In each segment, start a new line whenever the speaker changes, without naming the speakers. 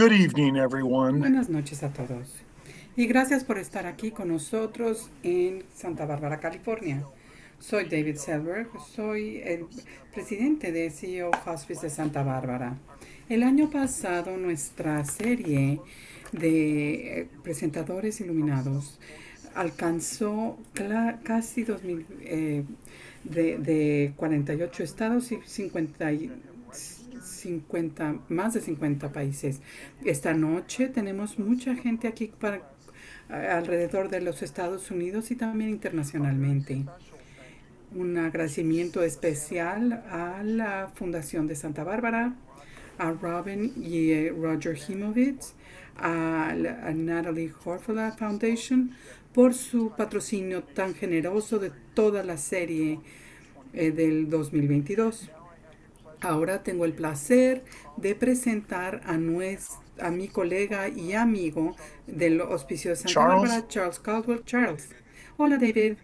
Good evening, everyone.
Buenas noches a todos. Y gracias por estar aquí con nosotros en Santa Bárbara, California. Soy David Selberg, soy el presidente de CEO Hospice de Santa Bárbara. El año pasado nuestra serie de presentadores iluminados alcanzó casi 2000 de 48 estados y 50, más de 50 países. Esta noche tenemos mucha gente aquí alrededor de los Estados Unidos y también internacionalmente. Un agradecimiento especial a la Fundación de Santa Bárbara, a Robin y Roger Himovitz, a Natalie Horfela Foundation por su patrocinio tan generoso de toda la serie del 2022. Ahora tengo el placer de presentar a mi colega y amigo del Hospicio de Santa
Charles?
Bárbara, Charles Caldwell. Charles. Hola, David.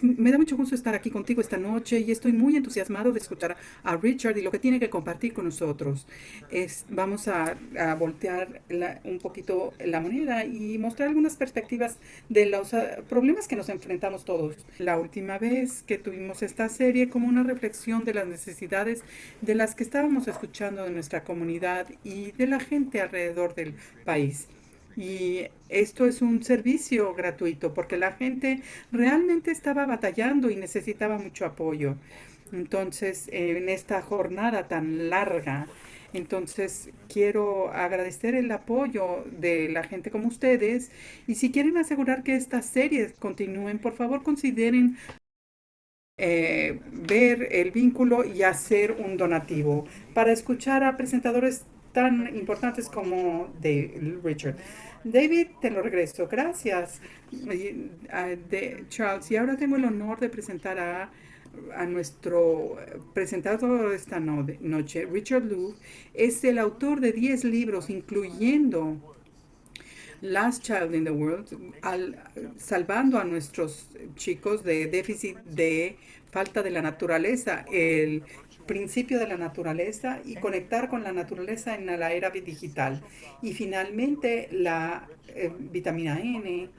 Me da mucho gusto estar aquí contigo esta noche y estoy muy entusiasmado de escuchar a Richard y lo que tiene que compartir con nosotros. Vamos a voltear un poquito la moneda y mostrar algunas perspectivas de los problemas que nos enfrentamos todos. La última vez que tuvimos esta serie como una reflexión de las necesidades de las que estábamos escuchando de nuestra comunidad y de la gente alrededor del país. Y esto es un servicio gratuito porque la gente realmente estaba batallando y necesitaba mucho apoyo. Entonces, en esta jornada tan larga, entonces quiero agradecer el apoyo de la gente como ustedes y si quieren asegurar que estas series continúen, por favor consideren ver el vínculo y hacer un donativo para escuchar a presentadores tan importantes como Richard. David, te lo regreso. Gracias, Charles. Y ahora tengo el honor de presentar a nuestro presentador esta noche, Richard Louv. Es el autor de 10 libros, incluyendo Last Child in the World, salvando a nuestros chicos de déficit de falta de la naturaleza, el principio de la naturaleza y conectar con la naturaleza en la era digital. Y finalmente la vitamina N,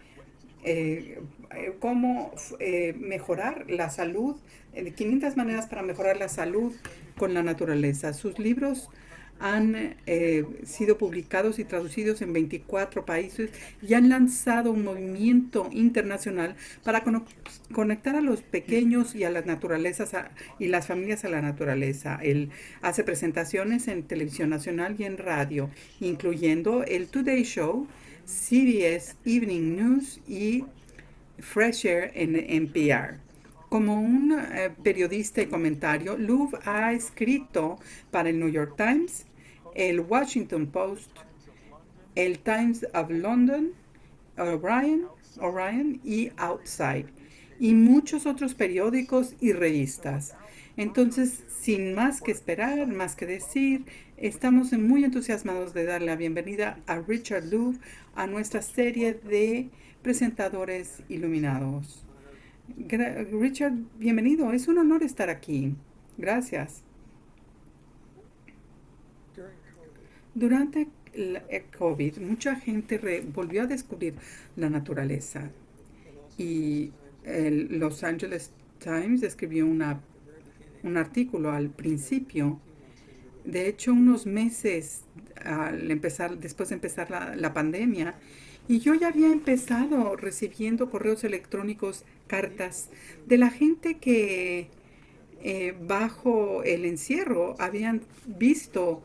cómo mejorar la salud, 500 maneras para mejorar la salud con la naturaleza. Sus libros han sido publicados y traducidos en 24 países y han lanzado un movimiento internacional para conectar a los pequeños y a las naturalezas y las familias a la naturaleza. Él hace presentaciones en televisión nacional y en radio, incluyendo el Today Show, CBS Evening News y Fresh Air en NPR. Como un periodista y comentario, Louv ha escrito para el New York Times, el Washington Post, el Times of London, Orion y Outside, y muchos otros periódicos y revistas. Entonces, sin más que esperar, más que decir, estamos muy entusiasmados de dar la bienvenida a Richard Louv a nuestra serie de presentadores iluminados. Richard, bienvenido. Es un honor estar aquí. Gracias. Durante el COVID, mucha gente volvió a descubrir la naturaleza y el Los Angeles Times escribió un artículo al principio. De hecho, unos meses después de empezar la pandemia, y yo ya había empezado recibiendo correos electrónicos, cartas de la gente que bajo el encierro habían visto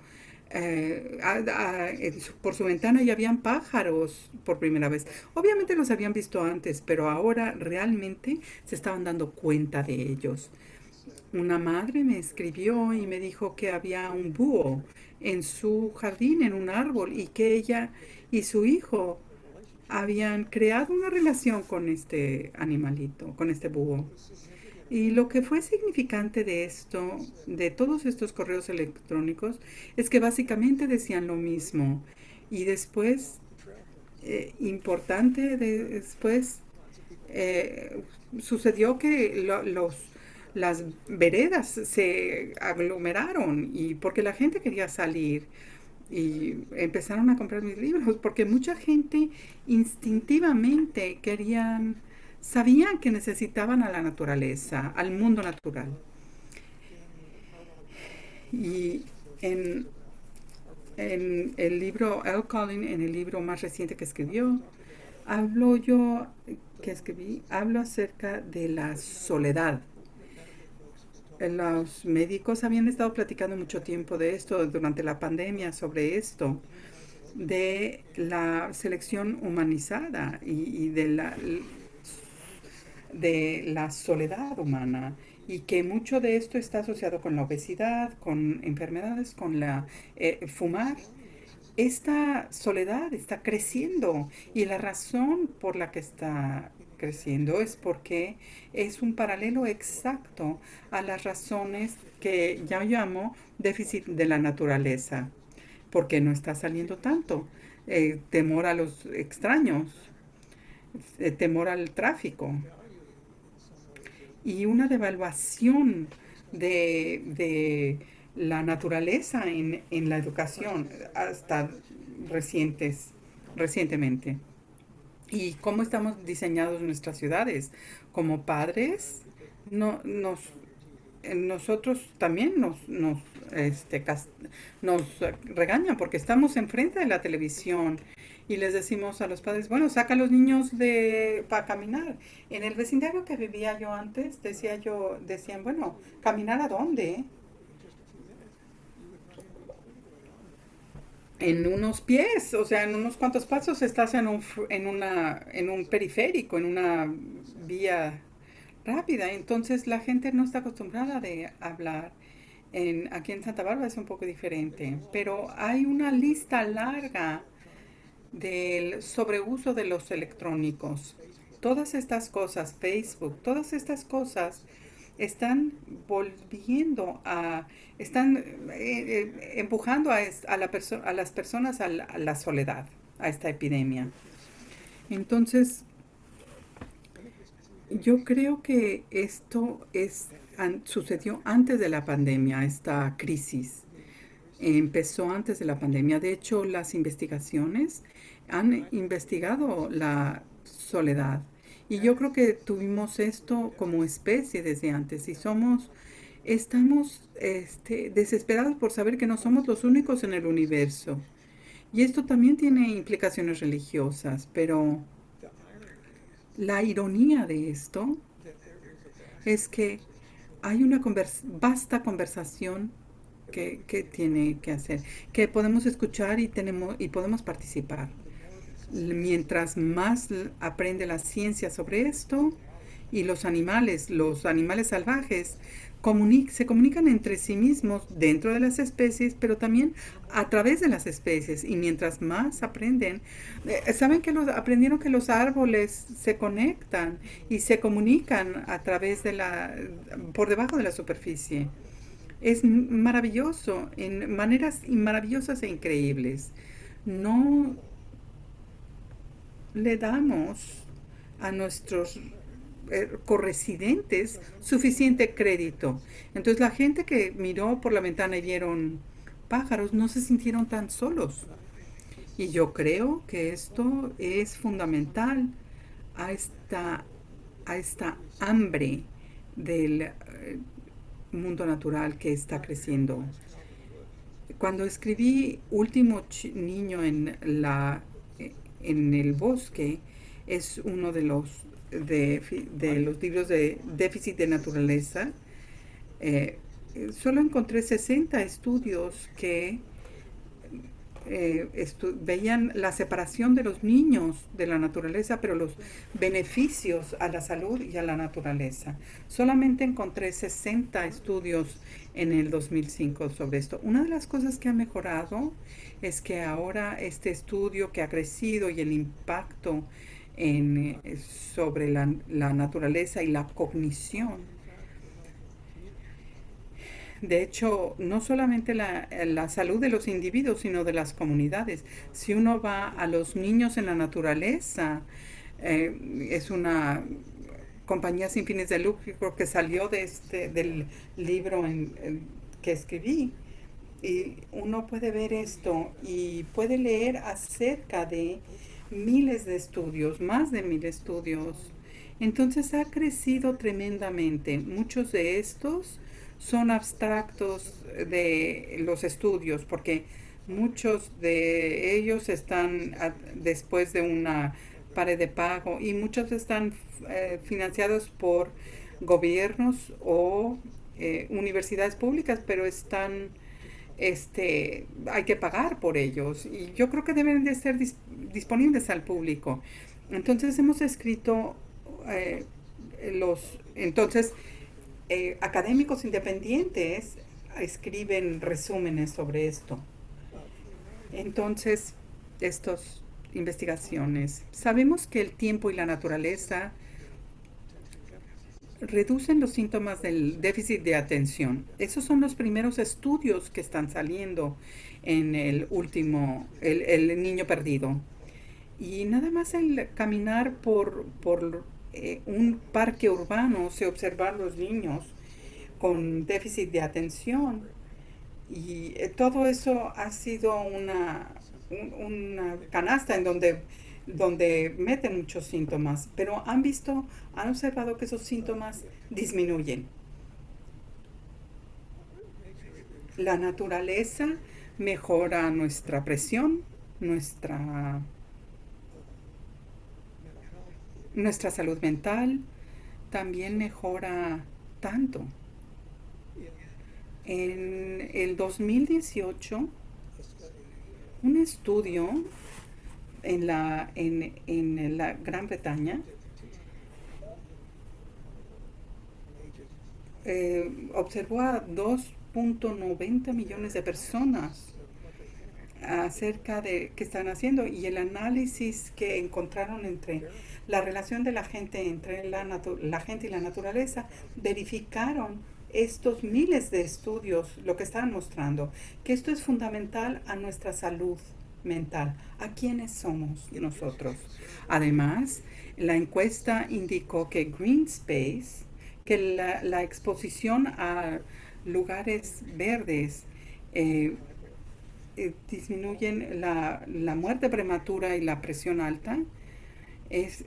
por su ventana y habían pájaros por primera vez. Obviamente los habían visto antes, pero ahora realmente se estaban dando cuenta de ellos. Una madre me escribió y me dijo que había un búho en su jardín, en un árbol, y que ella y su hijo habían creado una relación con este animalito, con este búho. Y lo que fue significante de esto, de todos estos correos electrónicos, es que básicamente decían lo mismo. Y después, después, eh, sucedió que las veredas se aglomeraron y porque la gente quería salir y empezaron a comprar mis libros porque mucha gente instintivamente sabían que necesitaban a la naturaleza, al mundo natural. Y en, en el libro, Elle Collin, en el libro más reciente que escribió, hablo acerca de la soledad. Los médicos habían estado platicando mucho tiempo de esto durante la pandemia, sobre esto, de la selección humanizada y de la soledad humana, y que mucho de esto está asociado con la obesidad, con enfermedades, con la fumar. Esta soledad está creciendo, y la razón por la que está creciendo es porque es un paralelo exacto a las razones que ya llamo déficit de la naturaleza, porque no está saliendo tanto. Temor a los extraños, temor al tráfico, y una devaluación de la naturaleza en la educación hasta recientemente. Y cómo estamos diseñados nuestras ciudades. Como padres, no, nosotros también nos regañan porque estamos enfrente de la televisión y les decimos a los padres, bueno, saca a los niños para caminar. En el vecindario que vivía yo antes, decían, bueno, ¿caminar a dónde? En unos pies, o sea, en unos cuantos pasos estás en un periférico, en una vía rápida. Entonces la gente no está acostumbrada de hablar. Aquí en Santa Bárbara es un poco diferente, pero hay una lista larga del sobreuso de los electrónicos. Todas estas cosas, Facebook, todas estas cosas están están empujando a las personas a la soledad, a esta epidemia. Entonces, yo creo que sucedió antes de la pandemia, esta crisis. Empezó antes de la pandemia. De hecho, las investigaciones han investigado la soledad. Y yo creo que tuvimos esto como especie desde antes, y estamos desesperados por saber que no somos los únicos en el universo. Y esto también tiene implicaciones religiosas, pero la ironía de esto es que hay una vasta conversación que tiene que hacer, que podemos escuchar y podemos participar. Mientras más aprende la ciencia sobre esto, y los animales salvajes, se comunican entre sí mismos dentro de las especies, pero también a través de las especies. Y mientras más aprenden, saben que aprendieron que los árboles se conectan y se comunican por debajo de la superficie. Es maravilloso, en maneras maravillosas e increíbles. No le damos a nuestros corresidentes suficiente crédito. Entonces la gente que miró por la ventana y vieron pájaros no se sintieron tan solos. Y yo creo que esto es fundamental a esta hambre del mundo natural que está creciendo. Cuando escribí Último Niño en el bosque, es uno de los libros de déficit de naturaleza. Solo encontré 60 estudios que veían la separación de los niños de la naturaleza, pero los beneficios a la salud y a la naturaleza. Solamente encontré 60 estudios en el 2005 sobre esto. Una de las cosas que ha mejorado es que ahora este estudio que ha crecido y el impacto sobre la naturaleza y la cognición. De hecho, no solamente la salud de los individuos, sino de las comunidades. Si uno va a los niños en la naturaleza, es una compañía sin fines de lucro que salió del libro que escribí. Y uno puede ver esto y puede leer acerca de miles de estudios, más de 1000 estudios. Entonces ha crecido tremendamente. Muchos de estos son abstractos de los estudios, porque muchos de ellos están después de una pared de pago y muchos están financiados por gobiernos o universidades públicas, pero están hay que pagar por ellos y yo creo que deben de ser disponibles al público. Entonces hemos escrito eh, entonces académicos independientes escriben resúmenes sobre esto. Entonces, estas investigaciones. Sabemos que el tiempo y la naturaleza reducen los síntomas del déficit de atención. Esos son los primeros estudios que están saliendo en el último, el niño perdido. Y nada más el caminar por un parque urbano, se observar los niños con déficit de atención. Y todo eso ha sido una canasta en donde meten muchos síntomas, pero han observado que esos síntomas disminuyen. La naturaleza mejora nuestra presión, nuestra, nuestra salud mental, también mejora tanto. En el 2018, un estudio en la Gran Bretaña observó a 2.90 millones de personas acerca de qué están haciendo y el análisis que encontraron entre la relación de la gente entre la gente y la naturaleza, verificaron estos miles de estudios lo que están mostrando, que esto es fundamental a nuestra salud mental, a quiénes somos nosotros. Además, la encuesta indicó que Green Space, que la exposición a lugares verdes disminuyen la muerte prematura y la presión alta,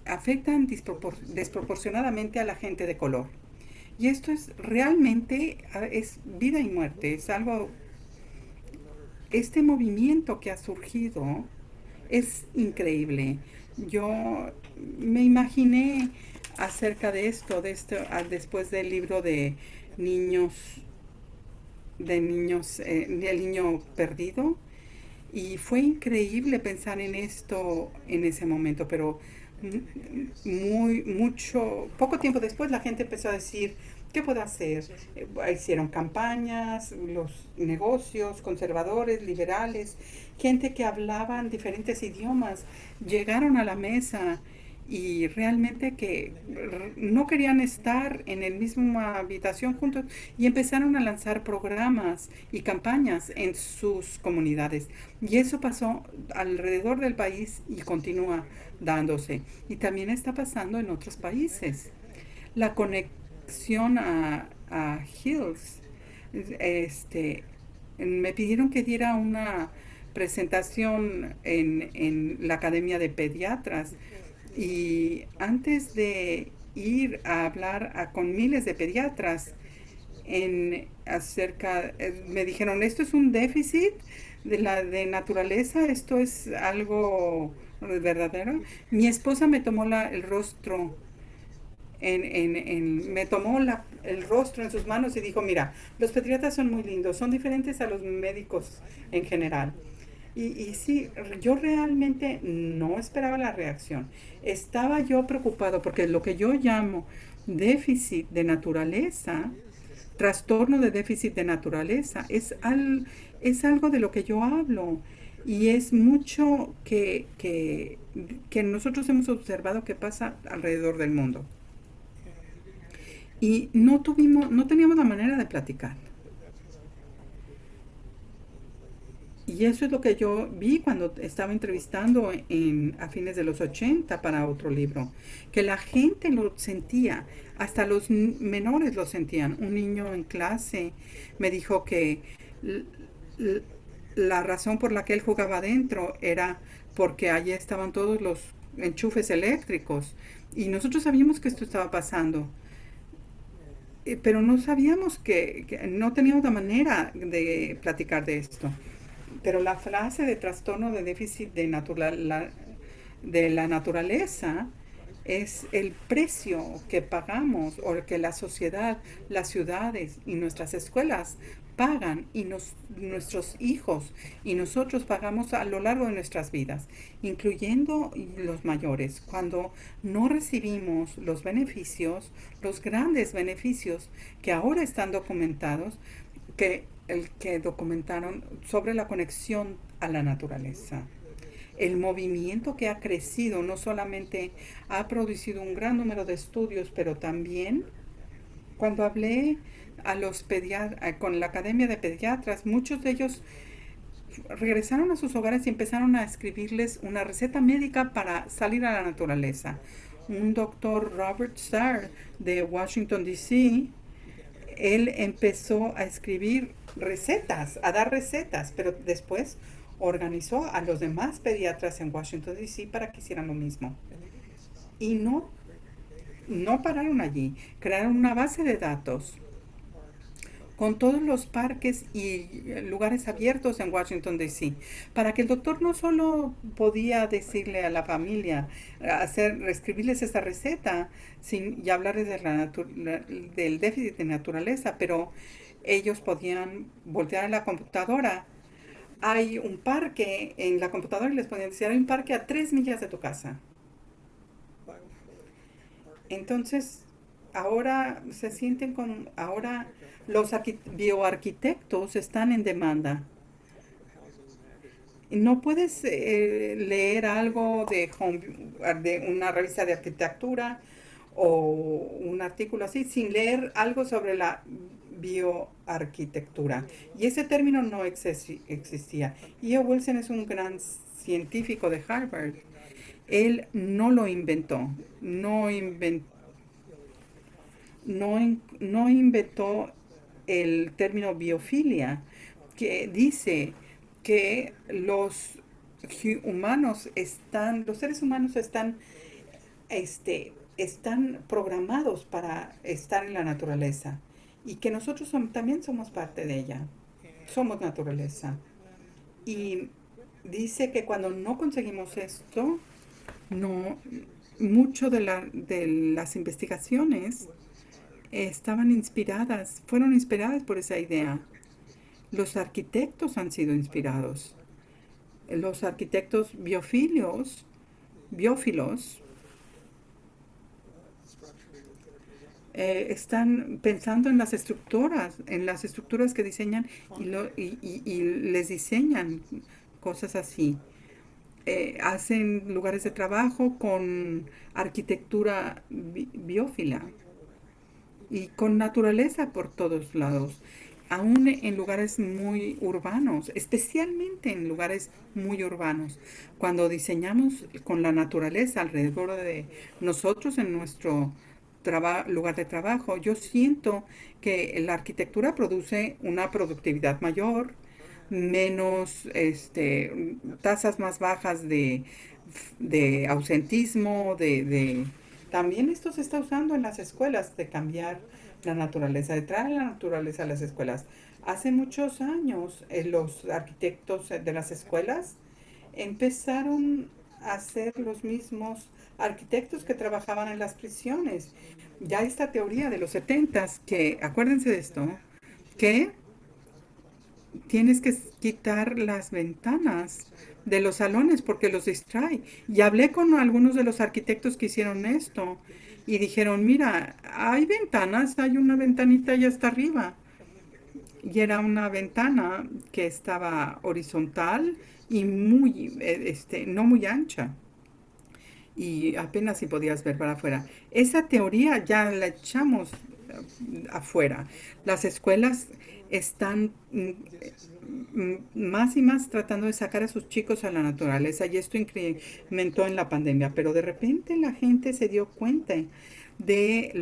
afectan desproporcionadamente a la gente de color. Y esto es realmente, es vida y muerte, es algo, este movimiento que ha surgido es increíble. Yo me imaginé acerca de esto después del libro niños, del niño perdido, y fue increíble pensar en esto en ese momento, pero poco tiempo después la gente empezó a decir, ¿qué puedo hacer? Hicieron campañas, los negocios, conservadores, liberales, gente que hablaban diferentes idiomas, llegaron a la mesa y realmente que no querían estar en la misma habitación juntos y empezaron a lanzar programas y campañas en sus comunidades. Y eso pasó alrededor del país y continúa dándose. Y también está pasando en otros países. La conexión a Hills, me pidieron que diera una presentación en la Academia de Pediatras y antes de ir a hablar con miles de pediatras me dijeron, esto es un déficit de naturaleza, esto es algo verdadero. Mi esposa me tomó el rostro, me tomó el rostro en sus manos y dijo, mira, los pediatras son muy lindos, son diferentes a los médicos en general. Y sí, yo realmente no esperaba la reacción. Estaba yo preocupado porque lo que yo llamo déficit de naturaleza, trastorno de déficit de naturaleza, es algo de lo que yo hablo. Y es mucho que nosotros hemos observado que pasa alrededor del mundo. Y no teníamos la manera de platicar. Y eso es lo que yo vi cuando estaba entrevistando a fines de los 80 para otro libro, que la gente lo sentía, hasta los menores lo sentían. Un niño en clase me dijo que l- la razón por la que él jugaba adentro era porque allí estaban todos los enchufes eléctricos y nosotros sabíamos que esto estaba pasando, pero no sabíamos que no teníamos la manera de platicar de esto. Pero la frase de trastorno de déficit de la naturaleza es el precio que pagamos o que la sociedad, las ciudades y nuestras escuelas pagan y nuestros hijos y nosotros pagamos a lo largo de nuestras vidas, incluyendo los mayores, cuando no recibimos los beneficios, los grandes beneficios que ahora están documentados, que documentaron sobre la conexión a la naturaleza. El movimiento que ha crecido no solamente ha producido un gran número de estudios, pero también cuando hablé con la Academia de Pediatras, muchos de ellos regresaron a sus hogares y empezaron a escribirles una receta médica para salir a la naturaleza. Un doctor Robert Starr de Washington, D.C., él empezó a escribir recetas, a dar recetas, pero después organizó a los demás pediatras en Washington, D.C. para que hicieran lo mismo. Y no pararon allí, crearon una base de datos con todos los parques y lugares abiertos en Washington, D.C., para que el doctor no solo podía decirle a la familia, escribirles esta receta y hablarles del déficit de naturaleza, pero ellos podían voltear a la computadora. Hay un parque en la computadora y les podían decir, hay un parque a 3 millas de tu casa. Entonces, ahora se sienten con, ahora los bioarquitectos están en demanda. No puedes leer algo de una revista de arquitectura o un artículo así sin leer algo sobre la bioarquitectura. Y ese término no existía. E.O. Wilson es un gran científico de Harvard. Él no lo inventó, no inventó el término biofilia, que dice que los seres humanos están programados para estar en la naturaleza y que nosotros también somos parte de ella, somos naturaleza. Y dice que cuando no conseguimos esto, no, mucho de las investigaciones fueron inspiradas por esa idea. Los arquitectos han sido inspirados. Los arquitectos biófilos, están pensando en las estructuras que diseñan y les diseñan cosas así. Hacen lugares de trabajo con arquitectura biófila y con naturaleza por todos lados, aún en lugares muy urbanos, especialmente en lugares muy urbanos. Cuando diseñamos con la naturaleza alrededor de nosotros en nuestro lugar de trabajo, yo siento que la arquitectura produce una productividad mayor, menos tasas más bajas de ausentismo, también esto se está usando en las escuelas, de cambiar la naturaleza, de traer la naturaleza a las escuelas. Hace muchos años, los arquitectos de las escuelas empezaron a ser los mismos arquitectos que trabajaban en las prisiones. Ya esta teoría de los 70s, que acuérdense de esto, que tienes que quitar las ventanas de los salones porque los distrae. Y hablé con algunos de los arquitectos que hicieron esto y dijeron, mira, hay ventanas, hay una ventanita allá hasta arriba. Y era una ventana que estaba horizontal y no muy ancha. Y apenas si podías ver para afuera. Esa teoría ya la echamos afuera. Las escuelas están más y más tratando de sacar a sus chicos a la naturaleza y esto incrementó en la pandemia, pero de repente la gente se dio cuenta del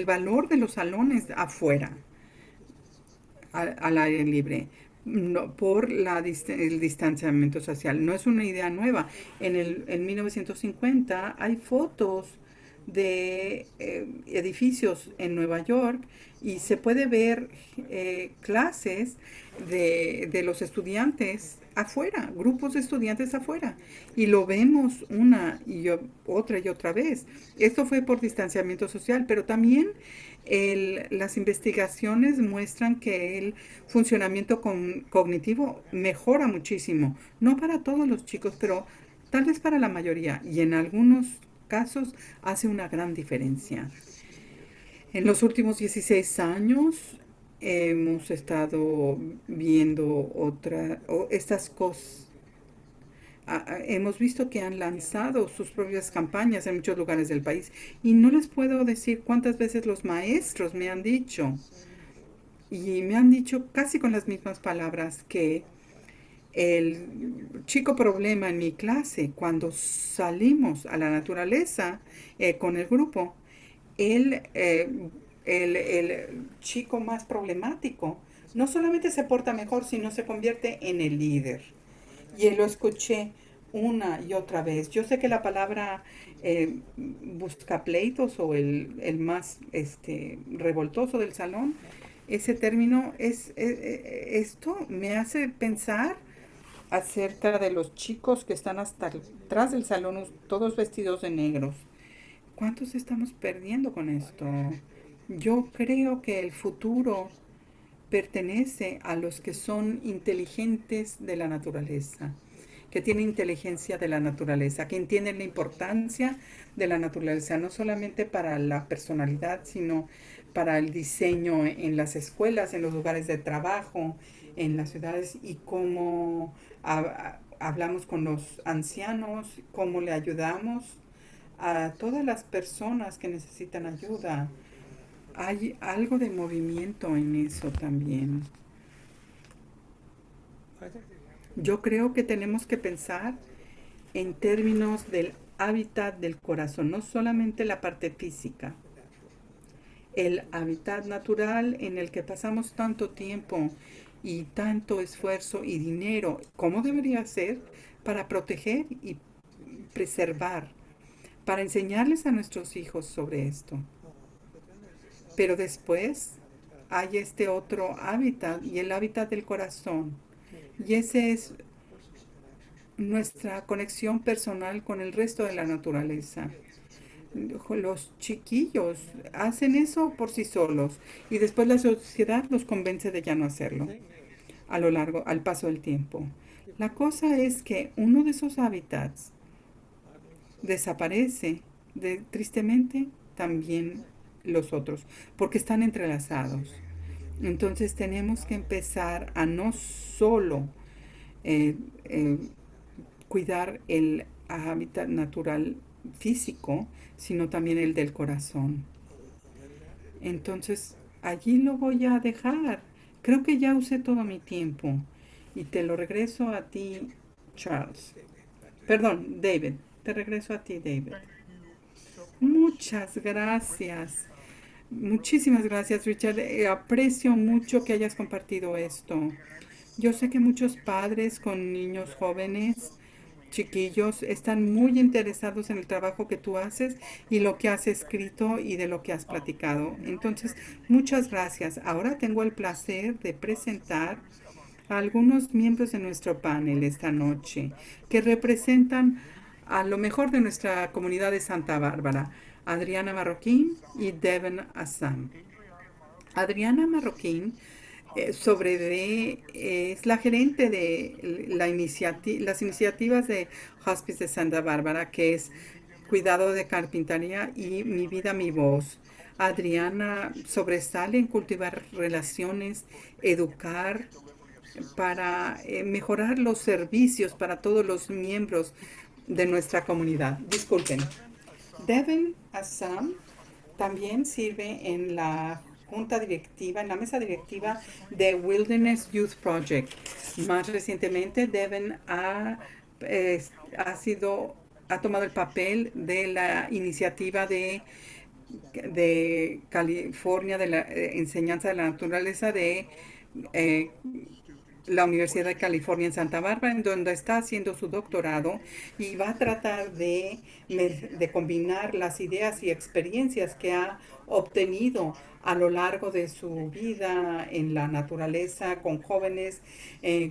valor de los salones afuera. al aire libre. No, por el distanciamiento social. No es una idea nueva. En 1950 hay fotos de edificios en Nueva York y se puede ver clases de los estudiantes afuera, grupos de estudiantes afuera. Y lo vemos otra y otra vez. Esto fue por distanciamiento social, pero también las investigaciones muestran que el funcionamiento cognitivo mejora muchísimo. No para todos los chicos, pero tal vez para la mayoría. Y en algunos casos hace una gran diferencia. En los últimos 16 años hemos estado viendo estas cosas. Hemos visto que han lanzado sus propias campañas en muchos lugares del país y no les puedo decir cuántas veces los maestros me han dicho, y me han dicho casi con las mismas palabras, que el chico problema en mi clase, cuando salimos a la naturaleza con el grupo, el, eh, el chico más problemático no solamente se porta mejor, sino se convierte en el líder. Y lo escuché una y otra vez. Yo sé que la palabra busca pleitos o el más revoltoso del salón, ese término esto me hace pensar acerca de los chicos que están hasta atrás del salón, todos vestidos de negros. ¿Cuántos estamos perdiendo con esto? Yo creo que el futuro pertenece a los que son inteligentes de la naturaleza, que tienen inteligencia de la naturaleza, que entienden la importancia de la naturaleza, no solamente para la personalidad, sino para el diseño en las escuelas, en los lugares de trabajo, en las ciudades, y cómo hablamos con los ancianos, cómo le ayudamos a todas las personas que necesitan ayuda. Hay algo de movimiento en eso también. Yo creo que tenemos que pensar en términos del hábitat del corazón, no solamente la parte física. El hábitat natural en el que pasamos tanto tiempo y tanto esfuerzo y dinero, ¿cómo debería ser para proteger y preservar, para enseñarles a nuestros hijos sobre esto? Pero después hay este otro hábitat, y el hábitat del corazón. Y ese es nuestra conexión personal con el resto de la naturaleza. Los chiquillos hacen eso por sí solos y después la sociedad los convence de ya no hacerlo al paso del tiempo. La cosa es que uno de esos hábitats desaparece, tristemente también los otros, porque están entrelazados. Entonces tenemos que empezar a no solo eh, eh, cuidar el hábitat natural físico, sino también el del corazón. Entonces, allí lo voy a dejar. Creo que ya usé todo mi tiempo y te lo regreso a ti, Charles. Perdón, David. Te regreso a ti, David. Muchas gracias. Muchísimas gracias, Richard. Aprecio mucho que hayas compartido esto. Yo sé que muchos padres con niños jóvenes, chiquillos, están muy interesados en el trabajo que tú haces y lo que has escrito y de lo que has platicado. Entonces, muchas gracias. Ahora tengo el placer de presentar a algunos miembros de nuestro panel esta noche, que representan a lo mejor de nuestra comunidad de Santa Bárbara: Adriana Marroquín y Devin Assam. Adriana Marroquín es la gerente de las iniciativas de Hospice de Santa Bárbara, que es Cuidado de Carpintería y Mi Vida, Mi Voz. Adriana sobresale en cultivar relaciones, educar, para mejorar los servicios para todos los miembros de nuestra comunidad. Disculpen. Devin Assam también sirve en la junta directiva, en la mesa directiva de Wilderness Youth Project. Más recientemente, Devin ha tomado el papel de la iniciativa de California de la enseñanza de la naturaleza, de eh, la Universidad de California en Santa Bárbara, en donde está haciendo su doctorado y va a tratar de combinar las ideas y experiencias que ha obtenido a lo largo de su vida en la naturaleza, con jóvenes,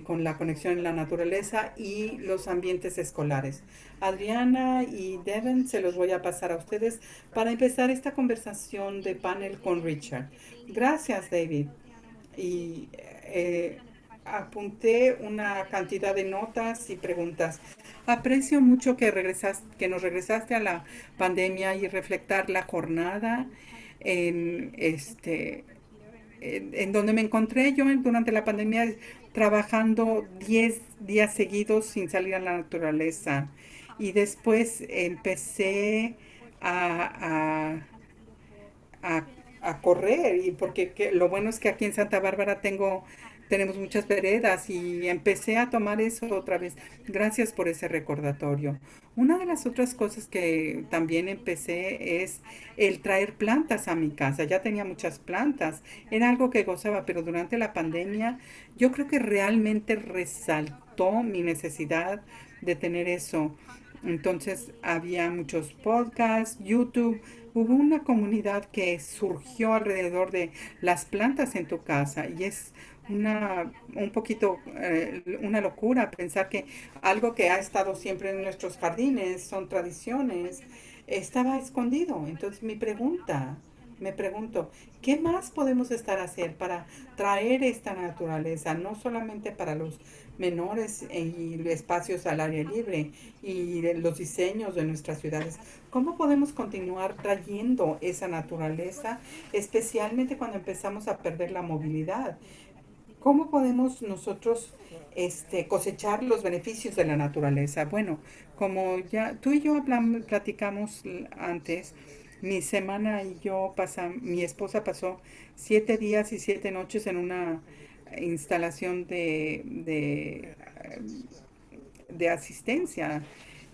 con la conexión en la naturaleza y los ambientes escolares. Adriana y Devin, se los voy a pasar a ustedes para empezar esta conversación de panel con Richard. Gracias, David. Y apunté una cantidad de notas y preguntas. Aprecio mucho que nos regresaste a la pandemia y reflectar la jornada en en donde me encontré yo durante la pandemia trabajando 10 días seguidos sin salir a la naturaleza. Y después empecé a, a, a correr y porque lo bueno es que aquí en Santa Bárbara tenemos muchas veredas y empecé a tomar eso otra vez. Gracias por ese recordatorio. Una de las otras cosas que también empecé es el traer plantas a mi casa. Ya tenía muchas plantas, era algo que gozaba, pero durante la pandemia yo creo que realmente resaltó mi necesidad de tener eso. Entonces había muchos podcasts, YouTube, hubo una comunidad que surgió alrededor de las plantas en tu casa y es un poquito una locura pensar que algo que ha estado siempre en nuestros jardines, son tradiciones, estaba escondido. Entonces me pregunto, ¿qué más podemos estar hacer para traer esta naturaleza, no solamente para los menores y espacios al aire libre y de los diseños de nuestras ciudades? ¿Cómo podemos continuar trayendo esa naturaleza, especialmente cuando empezamos a perder la movilidad? ¿Cómo podemos nosotros cosechar los beneficios de la naturaleza? Bueno, como ya tú y yo platicamos antes, mi esposa pasó 7 días y 7 noches en una instalación de asistencia.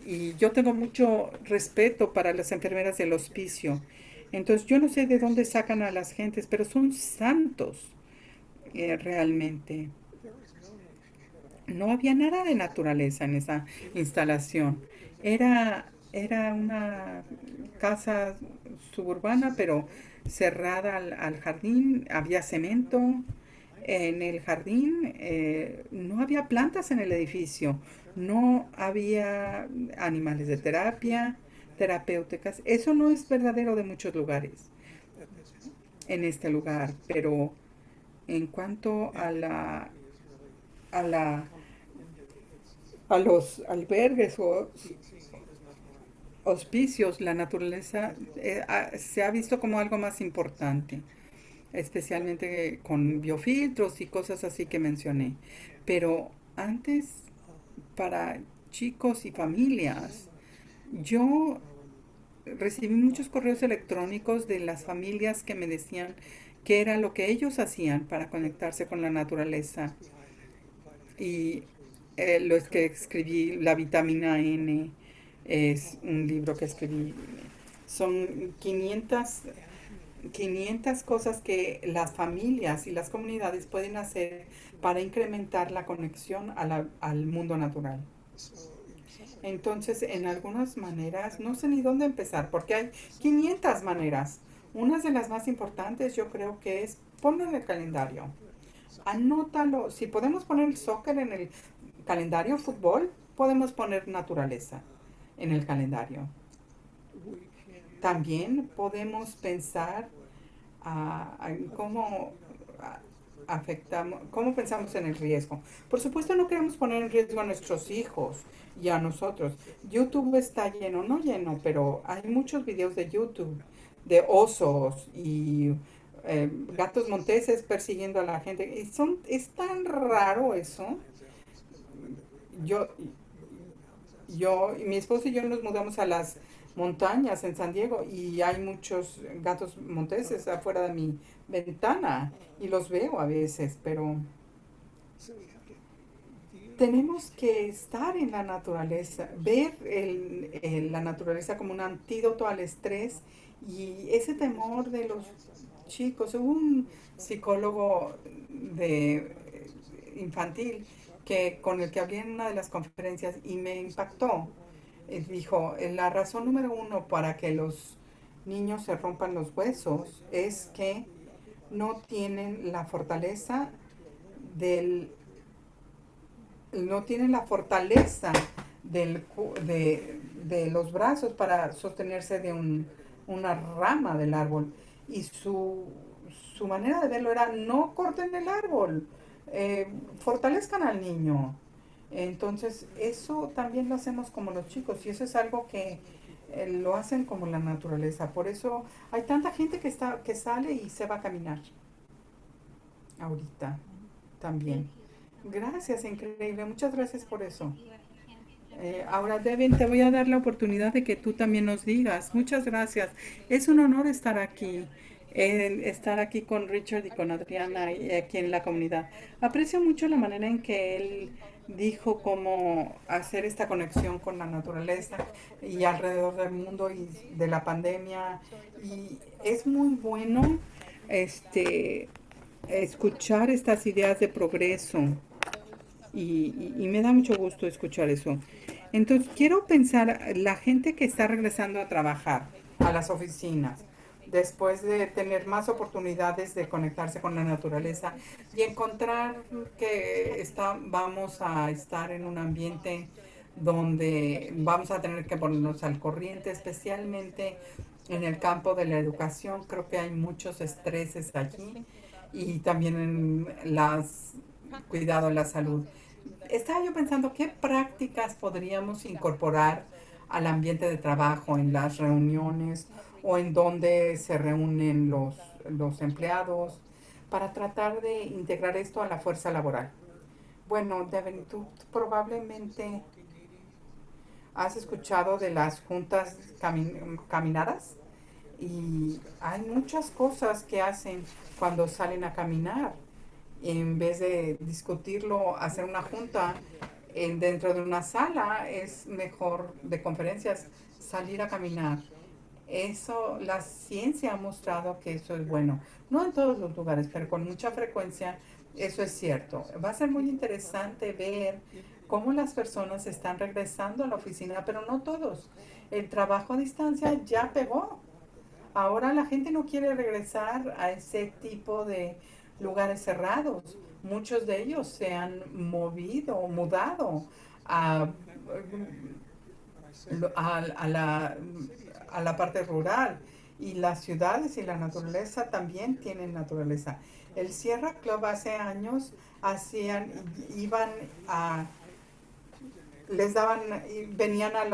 Y yo tengo mucho respeto para las enfermeras del hospicio. Entonces, yo no sé de dónde sacan a las gentes, pero son santos realmente. No había nada de naturaleza en esa instalación. Era una casa suburbana, pero cerrada al jardín. Había cemento en el jardín. No había plantas en el edificio. No había animales de terapéuticas. Eso no es verdadero de muchos lugares en este lugar, pero en cuanto a la a los albergues o hospicios, la naturaleza se ha visto como algo más importante, especialmente con biofiltros y cosas así que mencioné. Pero antes, para chicos y familias, yo recibí muchos correos electrónicos de las familias que me decían qué era lo que ellos hacían para conectarse con la naturaleza. Y lo es que escribí, La vitamina N, es un libro que escribí. Son 500 cosas que las familias y las comunidades pueden hacer para incrementar la conexión al mundo natural. Entonces, en algunas maneras, no sé ni dónde empezar, porque hay 500 maneras. Una de las más importantes yo creo que es ponlo en el calendario. Anótalo. Si podemos poner el soccer en el calendario, fútbol, podemos poner naturaleza en el calendario. También podemos pensar en cómo pensamos en el riesgo. Por supuesto, no queremos poner en riesgo a nuestros hijos y a nosotros. YouTube está lleno, no lleno, pero hay muchos videos de YouTube de osos y gatos monteses persiguiendo a la gente. Es tan raro eso. Yo, y mi esposo y yo nos mudamos a las montañas en San Diego y hay muchos gatos monteses afuera de mi ventana y los veo a veces, pero tenemos que estar en la naturaleza, ver la naturaleza como un antídoto al estrés y ese temor de los chicos. Hubo un psicólogo de infantil que con el que hablé en una de las conferencias y me impactó. Dijo, la razón número uno para que los niños se rompan los huesos es que no tienen la fortaleza del no tienen la fortaleza de los brazos para sostenerse de una rama del árbol. Y su manera de verlo era, no corten el árbol, fortalezcan al niño. Entonces, eso también lo hacemos como los chicos y eso es algo que lo hacen como la naturaleza. Por eso hay tanta gente que sale y se va a caminar ahorita también. Gracias, increíble. Muchas gracias por eso. Ahora, Devin, te voy a dar la oportunidad de que tú también nos digas. Muchas gracias. Es un honor estar aquí con Richard y con Adriana y aquí en la comunidad. Aprecio mucho la manera en que él dijo cómo hacer esta conexión con la naturaleza y alrededor del mundo y de la pandemia. Y es muy bueno este, escuchar estas ideas de progreso y me da mucho gusto escuchar eso. Entonces, quiero pensar, la gente que está regresando a trabajar a las oficinas, después de tener más oportunidades de conectarse con la naturaleza y encontrar que vamos a estar en un ambiente donde vamos a tener que ponernos al corriente, especialmente en el campo de la educación. Creo que hay muchos estreses allí y también en las cuidado de la salud. Estaba yo pensando qué prácticas podríamos incorporar al ambiente de trabajo, en las reuniones o en donde se reúnen los empleados para tratar de integrar esto a la fuerza laboral. Bueno, Devin, tú probablemente has escuchado de las juntas caminadas y hay muchas cosas que hacen cuando salen a caminar en vez de discutirlo, hacer una junta dentro de una sala, es mejor de conferencias salir a caminar. Eso, la ciencia ha mostrado que eso es bueno. No en todos los lugares, pero con mucha frecuencia eso es cierto. Va a ser muy interesante ver cómo las personas están regresando a la oficina, pero no todos. El trabajo a distancia ya pegó. Ahora la gente no quiere regresar a ese tipo de lugares cerrados. Muchos de ellos se han movido, mudado a, a a la parte rural. Y las ciudades y la naturaleza también tienen naturaleza. El Sierra Club hace años iban a, les daban, venían a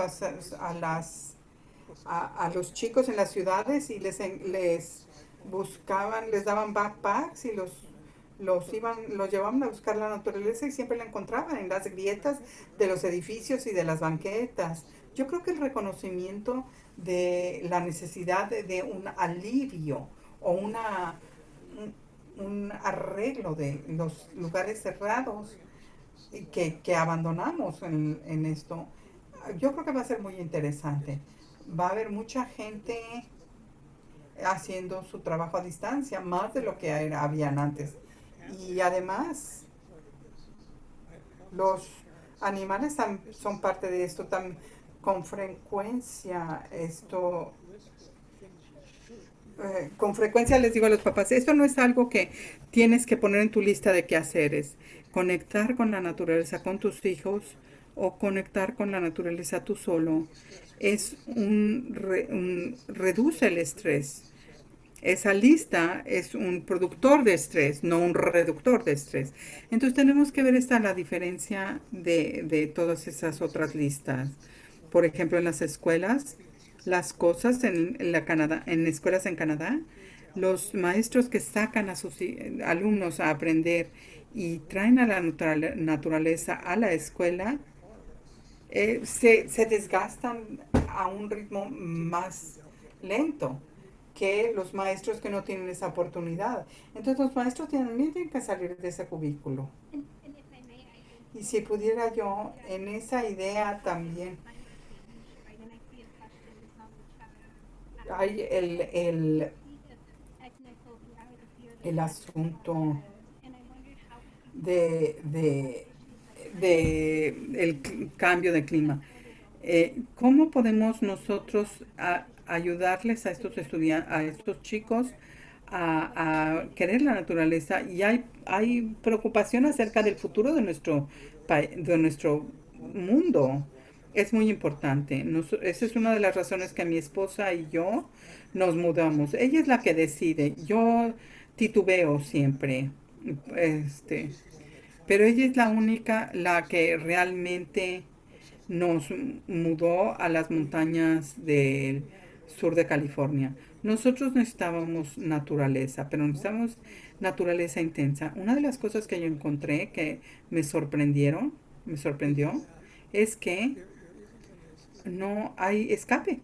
los chicos en las ciudades y les buscaban, les daban backpacks y los llevaban a buscar la naturaleza y siempre la encontraban en las grietas de los edificios y de las banquetas. Yo creo que el reconocimiento de la necesidad de un alivio o un arreglo de los lugares cerrados que abandonamos en esto, yo creo que va a ser muy interesante. Va a haber mucha gente haciendo su trabajo a distancia, más de lo que habían antes. Y además, los animales son parte de esto. Con frecuencia, con frecuencia les digo a los papás, esto no es algo que tienes que poner en tu lista de quehaceres. Conectar con la naturaleza con tus hijos o conectar con la naturaleza tú solo reduce el estrés. Esa lista es un productor de estrés, no un reductor de estrés. Entonces tenemos que ver esta la diferencia de todas esas otras listas. Por ejemplo, en las escuelas, las cosas en escuelas en Canadá, los maestros que sacan a sus alumnos a aprender y traen a la naturaleza a la escuela, se desgastan a un ritmo más lento que los maestros que no tienen esa oportunidad. Entonces los maestros tienen que salir de ese cubículo. Y si pudiera yo en esa idea también, hay el asunto de, de, de cambio de clima. ¿Cómo podemos nosotros ayudarles a estos estudiantes, a estos chicos a querer la naturaleza? Y hay preocupación acerca del futuro de nuestro mundo. Es muy importante. Esa es una de las razones que mi esposa y yo nos mudamos. Ella es la que decide. Yo titubeo siempre. Este, pero ella es la única, la que realmente nos mudó a las montañas del sur de California. Nosotros necesitábamos naturaleza, pero necesitábamos naturaleza intensa. Una de las cosas que yo encontré que me sorprendió, es que no hay escape.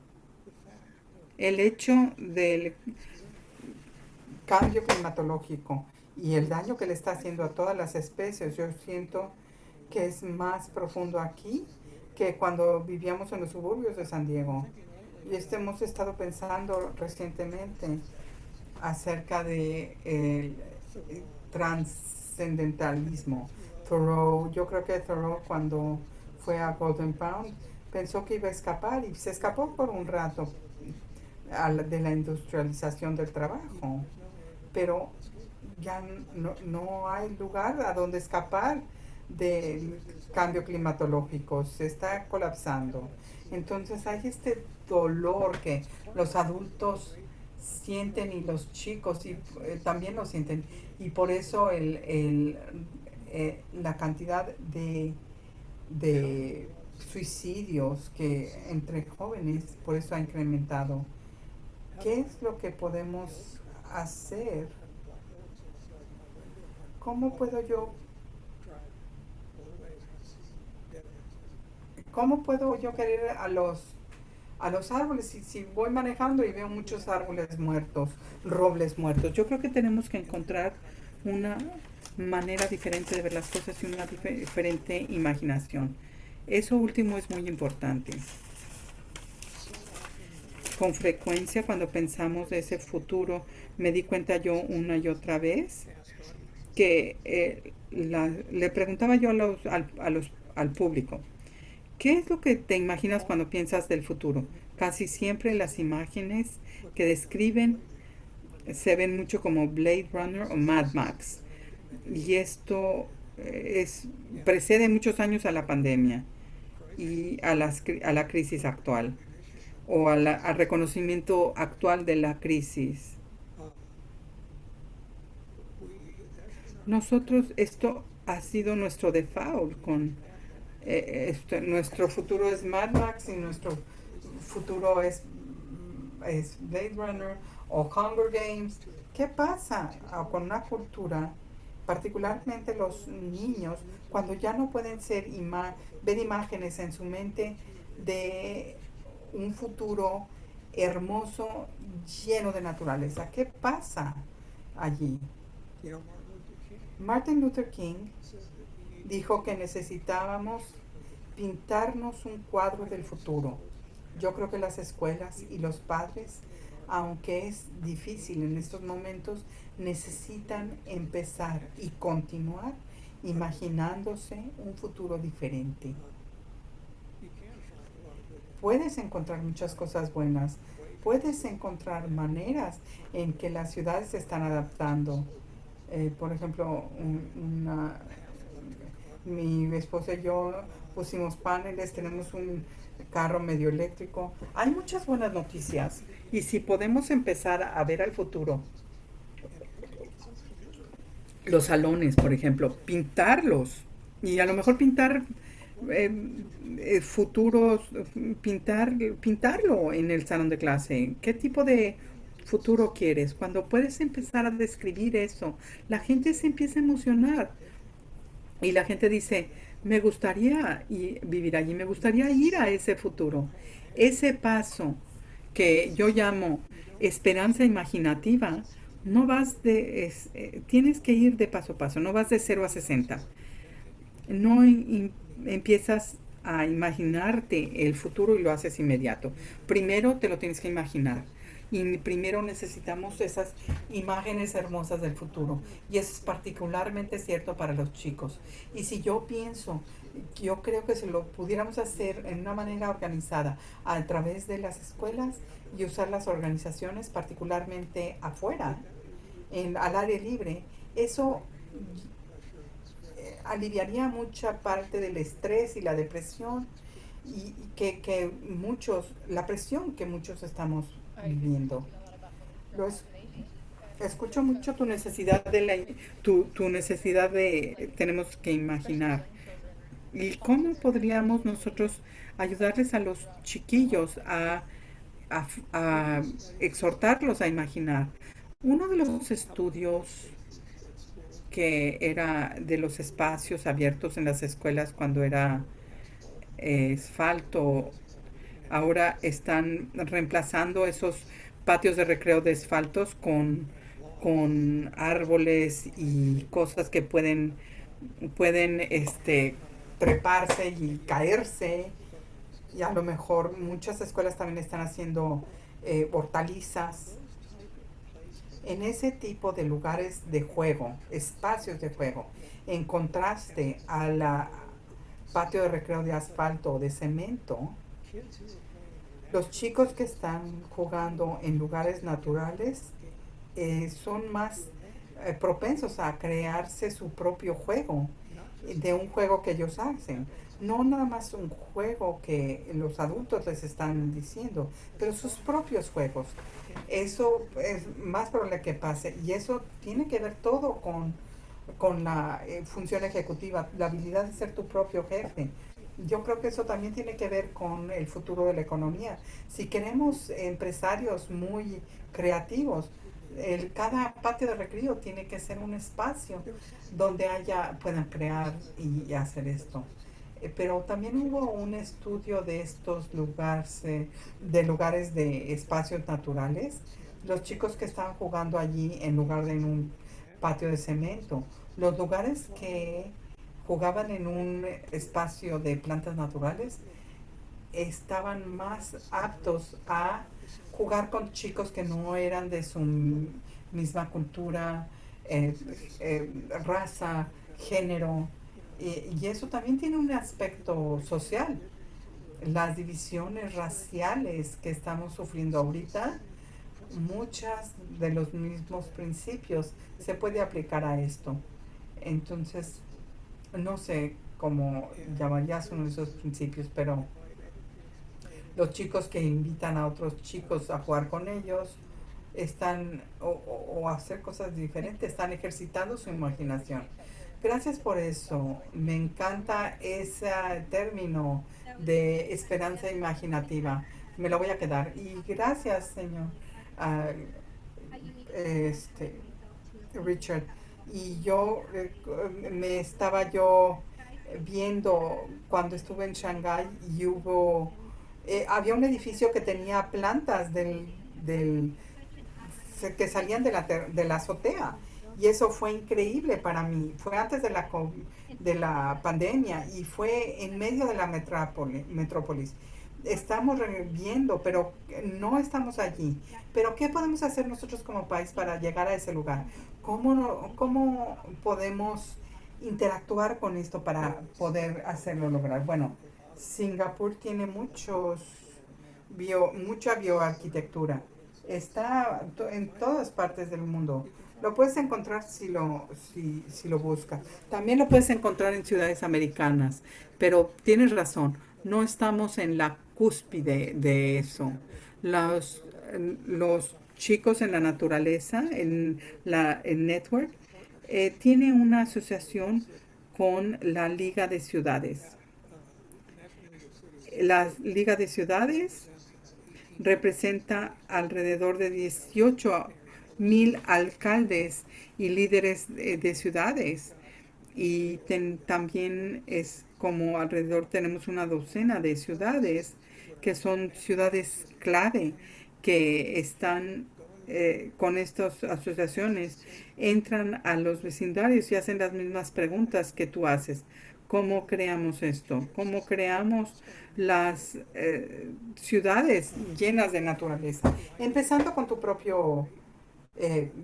El hecho del cambio climatológico y el daño que le está haciendo a todas las especies, yo siento que es más profundo aquí que cuando vivíamos en los suburbios de San Diego. Y hemos estado pensando recientemente acerca de el trascendentalismo. Thoreau, yo creo que Thoreau cuando fue a Golden Pound pensó que iba a escapar y se escapó por un rato de la industrialización del trabajo, pero ya no hay lugar a donde escapar del cambio climatológico, se está colapsando. Entonces hay este dolor que los adultos sienten y los chicos también lo sienten. Y por eso la cantidad de suicidios que entre jóvenes, por eso ha incrementado. ¿Qué es lo que podemos hacer? ¿Cómo puedo yo, cómo puedo yo querer a los árboles si voy manejando y veo muchos árboles muertos, robles muertos? Yo creo que tenemos que encontrar una manera diferente de ver las cosas y una diferente imaginación. Eso último es muy importante. Con frecuencia cuando pensamos de ese futuro, me di cuenta yo una y otra vez que le preguntaba yo al público, ¿qué es lo que te imaginas cuando piensas del futuro? Casi siempre las imágenes que describen se ven mucho como Blade Runner o Mad Max. Y esto precede muchos años a la pandemia y a la crisis actual o al reconocimiento actual de la crisis. Nosotros, esto ha sido nuestro default nuestro futuro es Mad Max y nuestro futuro es Blade Runner o Hunger Games. ¿Qué pasa con una cultura, particularmente los niños, cuando ya no pueden ver imágenes en su mente de un futuro hermoso, lleno de naturaleza? ¿Qué pasa allí? Martin Luther King dijo que necesitábamos pintarnos un cuadro del futuro. Yo creo que las escuelas y los padres, aunque es difícil en estos momentos, necesitan empezar y continuar imaginándose un futuro diferente. Puedes encontrar muchas cosas buenas, puedes encontrar maneras en que las ciudades se están adaptando. Por ejemplo, mi esposa y yo pusimos paneles, tenemos un carro medio eléctrico. Hay muchas buenas noticias y si podemos empezar a ver al futuro, los salones, por ejemplo, pintarlos y a lo mejor eh, futuros, pintarlo en el salón de clase. ¿Qué tipo de futuro quieres? Cuando puedes empezar a describir eso, la gente se empieza a emocionar. Y la gente dice, me gustaría vivir allí, me gustaría ir a ese futuro. Ese paso que yo llamo esperanza imaginativa, no vas tienes que ir de paso a paso, no vas de 0 a 60. No empiezas a imaginarte el futuro y lo haces inmediato. Primero te lo tienes que imaginar. y primero necesitamos esas imágenes hermosas del futuro. Y eso es particularmente cierto para los chicos. Y si yo pienso, yo creo que si lo pudiéramos hacer en una manera organizada a través de las escuelas y usar las organizaciones, particularmente afuera, al aire libre, eso aliviaría mucha parte del estrés y la depresión que muchos, la presión que muchos estamos viviendo. Lo es, escucho mucho tu necesidad tu necesidad de tenemos que imaginar. ¿Y cómo podríamos nosotros ayudarles a los chiquillos a exhortarlos a imaginar? Uno de los estudios que era de los espacios abiertos en las escuelas cuando era asfalto, ahora están reemplazando esos patios de recreo de asfaltos con árboles y cosas que pueden treparse y caerse. Y a lo mejor muchas escuelas también están haciendo hortalizas en ese tipo de lugares de juego, espacios de juego, en contraste a la patio de recreo de asfalto o de cemento. Los chicos que están jugando en lugares naturales son más propensos a crearse su propio juego, de un juego que ellos hacen. No nada más un juego que los adultos les están diciendo, pero sus propios juegos. Eso es más probable que pase y eso tiene que ver todo con la función ejecutiva, la habilidad de ser tu propio jefe. Yo creo que eso también tiene que ver con el futuro de la economía. Si queremos empresarios muy creativos, cada patio de recreo tiene que ser un espacio donde puedan crear y hacer esto. Pero también hubo un estudio de estos lugares de espacios naturales. Los chicos que estaban jugando allí en lugar de en un patio de cemento. Los lugares que jugaban en un espacio de plantas naturales estaban más aptos a jugar con chicos que no eran de su misma cultura, eh, raza, género. Y eso también tiene un aspecto social. Las divisiones raciales que estamos sufriendo ahorita, muchas de los mismos principios se puede aplicar a esto. Entonces, no sé cómo llamarías uno de esos principios, pero los chicos que invitan a otros chicos a jugar con ellos o hacer cosas diferentes, están ejercitando su imaginación. Gracias por eso. Me encanta ese término de esperanza imaginativa. Me lo voy a quedar. Y gracias, señor este, Richard. Y me estaba yo viendo cuando estuve en Shanghái y había un edificio que tenía plantas que salían de la azotea. Y eso fue increíble para mí. Fue antes de la pandemia y fue en medio de la metrópolis. Estamos viendo, pero no estamos allí. Pero ¿qué podemos hacer nosotros como país para llegar a ese lugar? ¿Cómo podemos interactuar con esto para poder hacerlo lograr? Bueno, Singapur tiene mucha bioarquitectura. Está en todas partes del mundo. Lo puedes encontrar si lo buscas. También lo puedes encontrar en ciudades americanas. Pero tienes razón, no estamos en la cúspide de eso. Los chicos en la naturaleza, el Network, tiene una asociación con la Liga de Ciudades. La Liga de Ciudades representa alrededor de 18,000 alcaldes y líderes de ciudades. Y también es como alrededor tenemos una docena de ciudades que son ciudades clave que están con estas asociaciones, entran a los vecindarios y hacen las mismas preguntas que tú haces. cómo creamos esto, cómo creamos las ciudades llenas de naturaleza, empezando con tu propio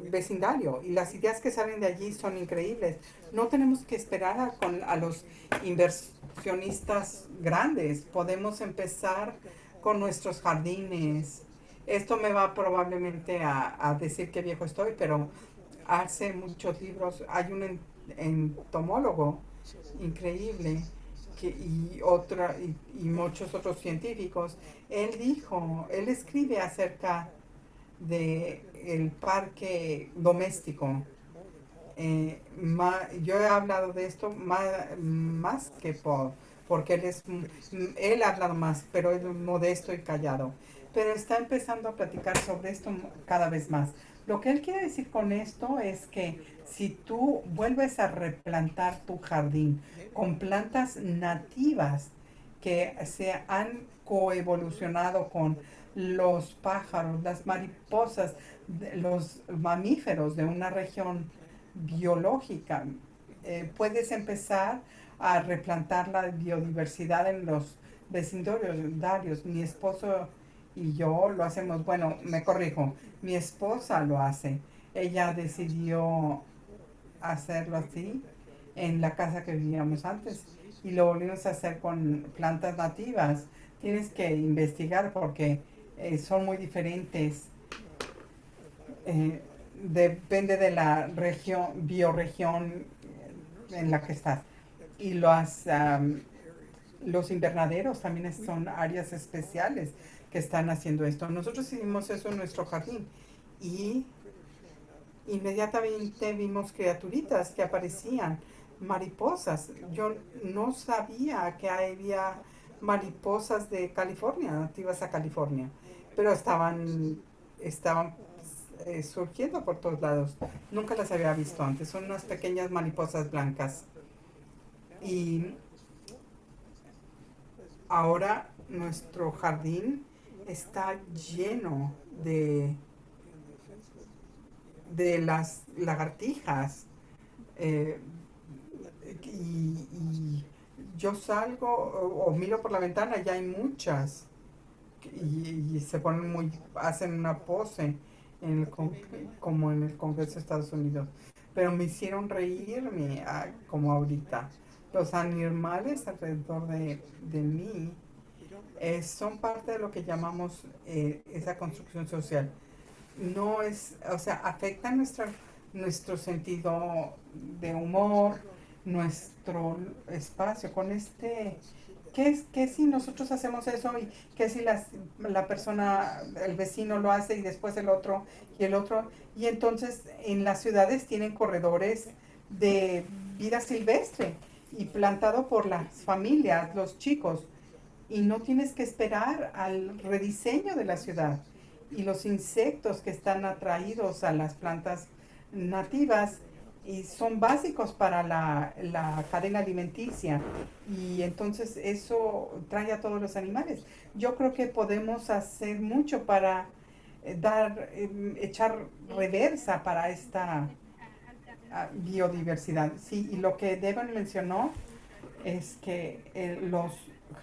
vecindario, y las ideas que salen de allí son increíbles. No tenemos que esperar a los inversionistas grandes, podemos empezar con nuestros jardines. Esto me va probablemente a decir qué viejo estoy, pero hace muchos libros hay un entomólogo increíble y muchos otros científicos. Él escribe acerca de el parque doméstico. Yo he hablado de esto más que Paul, porque él ha hablado más, pero es modesto y callado. Pero está empezando a platicar sobre esto cada vez más. Lo que él quiere decir con esto es que si tú vuelves a replantar tu jardín con plantas nativas que se han coevolucionado con los pájaros, las mariposas, los mamíferos de una región biológica, puedes empezar a replantar la biodiversidad en los vecindarios. Mi esposo y yo lo hacemos, bueno, me corrijo, mi esposa lo hace. Ella decidió hacerlo así en la casa que vivíamos antes y lo volvimos a hacer con plantas nativas. Tienes que investigar porque son muy diferentes. Depende de la región, bioregión en la que estás. Y los invernaderos también son áreas especiales que están haciendo esto. Nosotros hicimos eso en nuestro jardín y inmediatamente vimos criaturitas que aparecían, mariposas. Yo no sabía que había mariposas de California, nativas a California, pero estaban surgiendo por todos lados. Nunca las había visto antes. Son unas pequeñas mariposas blancas. Y ahora nuestro jardín está lleno de las lagartijas. eh, y yo salgo o miro por la ventana, ya hay muchas. Y se ponen hacen una pose en como en el Congreso de Estados Unidos. Pero me hicieron reírme como ahorita. Los animales alrededor de mí son parte de lo que llamamos esa construcción social. No es, o sea, afecta nuestro sentido de humor, nuestro espacio con ¿qué si nosotros hacemos eso y qué si la persona, el vecino lo hace y después el otro y el otro? Y entonces en las ciudades tienen corredores de vida silvestre y plantado por las familias, los chicos, y no tienes que esperar al rediseño de la ciudad. Y los insectos que están atraídos a las plantas nativas y son básicos para la cadena alimenticia, y entonces eso trae a todos los animales. Yo creo que podemos hacer mucho para echar reversa para esta biodiversidad. Sí, y lo que Devon mencionó es que los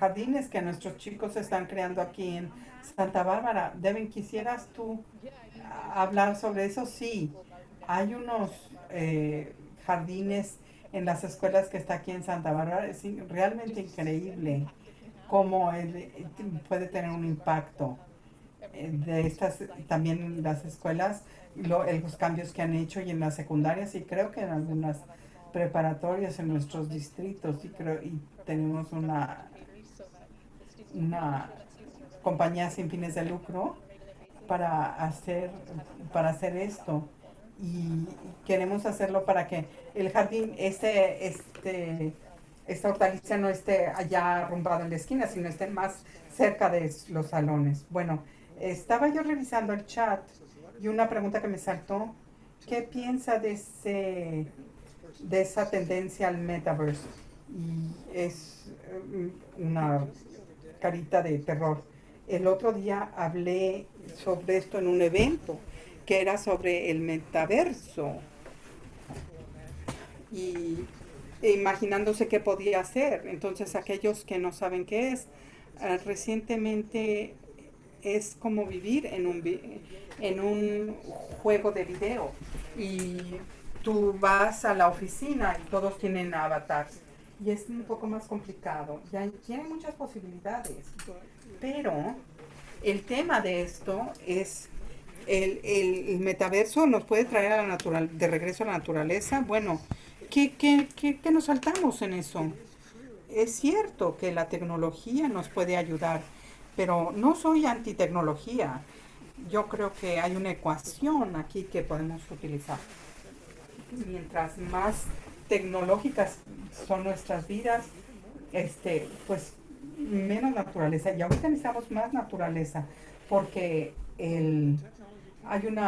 jardines que nuestros chicos están creando aquí en Santa Bárbara, Devon, ¿quisieras tú hablar sobre eso? Sí, hay unos jardines en las escuelas que está aquí en Santa Bárbara. Es realmente increíble cómo puede tener un impacto de estas también en las escuelas, los cambios que han hecho y en las secundarias y creo que en algunas preparatorias en nuestros distritos y tenemos una compañía sin fines de lucro para hacer, para hacer esto. Y queremos hacerlo para que el jardín, esta hortaliza no esté allá arrumbado en la esquina, sino esté más cerca de los salones. Bueno, estaba yo revisando el chat y una pregunta que me saltó, ¿qué piensa de esa tendencia al metaverse? Y es una carita de terror. El otro día hablé sobre esto en un evento que era sobre el metaverso y imaginándose qué podía hacer. Entonces aquellos que no saben qué es, recientemente es como vivir en un juego de video y tú vas a la oficina y todos tienen avatars y es un poco más complicado. Ya tiene muchas posibilidades, pero el tema de esto es el metaverso nos puede traer a de regreso a la naturaleza. Bueno, ¿qué nos saltamos en eso? Es cierto que la tecnología nos puede ayudar, pero no soy anti-tecnología. Yo creo que hay una ecuación aquí que podemos utilizar. Mientras más tecnológicas son nuestras vidas, pues menos naturaleza. Y ahorita necesitamos más naturaleza porque hay un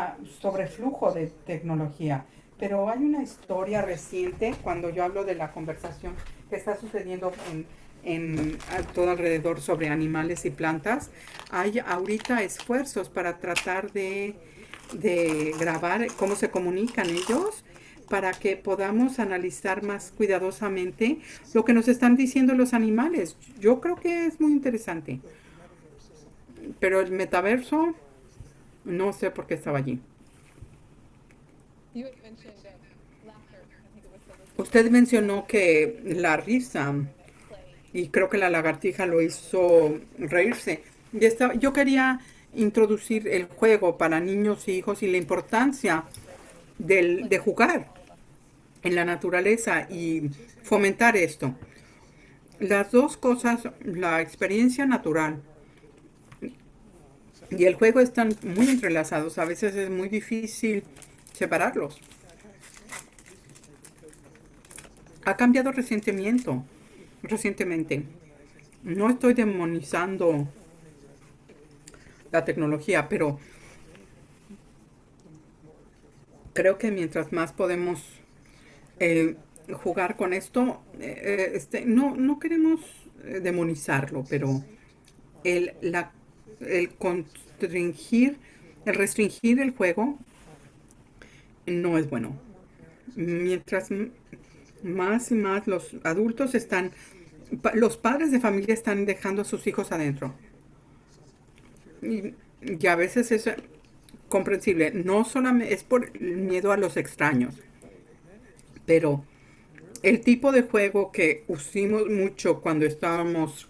sobreflujo de tecnología. Pero hay una historia reciente, cuando yo hablo de la conversación que está sucediendo a todo alrededor sobre animales y plantas, hay ahorita esfuerzos para tratar de grabar cómo se comunican ellos para que podamos analizar más cuidadosamente lo que nos están diciendo los animales. Yo creo que es muy interesante. Pero el metaverso, no sé por qué estaba allí. Usted mencionó que la risa, y creo que la lagartija lo hizo reírse. Yo quería introducir el juego para niños y hijos y la importancia de jugar en la naturaleza y fomentar esto. Las dos cosas, la experiencia natural y el juego están muy entrelazados. A veces es muy difícil separarlos. Ha cambiado recientemente. No estoy demonizando la tecnología, pero creo que mientras más podemos eh, jugar con esto, no queremos demonizarlo, pero el, la, el constringir, el restringir el juego no es bueno. Mientras más y más los adultos los padres de familia están dejando a sus hijos adentro. Y a veces es comprensible. No solamente es por el miedo a los extraños, pero el tipo de juego que usamos mucho cuando estábamos